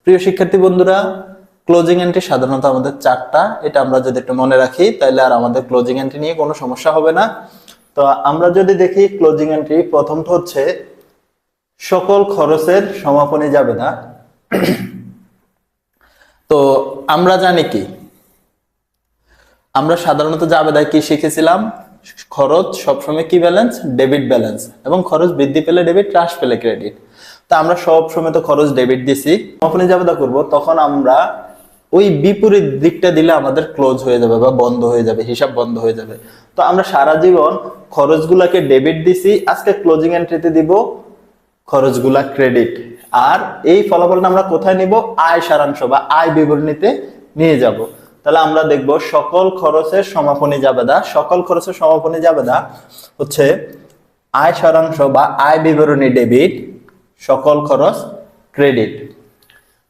প্রিয় শিক্ষার্থী বন্ধুরা, ক্লোজিং এন্ট্রি সাধারণত আমাদের চারটা। এটা আমরা যদি একটু মনে রাখি তাহলে আর আমাদের ক্লোজিং এন্ট্রি নিয়ে কোনো সমস্যা হবে না। তো আমরা যদি দেখি ক্লোজিং এন্ট্রি, প্রথমটা হচ্ছে সকল খরচের সমাপনী জাবেদা। তো আমরা জানি কি, আমরা সাধারণত জাবেদায় কি শিখেছিলাম? খরচ সবসময় কি ব্যালেন্স? Debit balance. এবং খরচ বৃদ্ধি পেলে ডেবিট, হ্রাস পেলে ক্রেডিট। তা আমরা সব সময় তো খরচ ডেবিট দিছি, সমাপনী জাবেদা করব, তখন আমরা ওই বিপরীত দিকটা দিলে আমাদের ক্লোজ হয়ে যাবে বা বন্ধ হয়ে যাবে, হিসাব বন্ধ হয়ে যাবে। তো আমরা সারা জীবন খরচগুলাকে ডেবিট দিছি, আজকে ক্লোজিং এন্ট্রিতে দিব খরচগুলা ক্রেডিট। আর এই ফলাফলটা আমরা কোথায় নিব? আয় সারাংশ বা আয় বিবরণীতে নিয়ে যাব। তাহলে আমরা দেখব সকল খরচের সমাপনী জাবেদা। সকল খরচের সমাপনী জাবেদা হচ্ছে আয় সারাংশ বা আয় বিবরণী ডেবিট, সকল খরচ ক্রেডিট।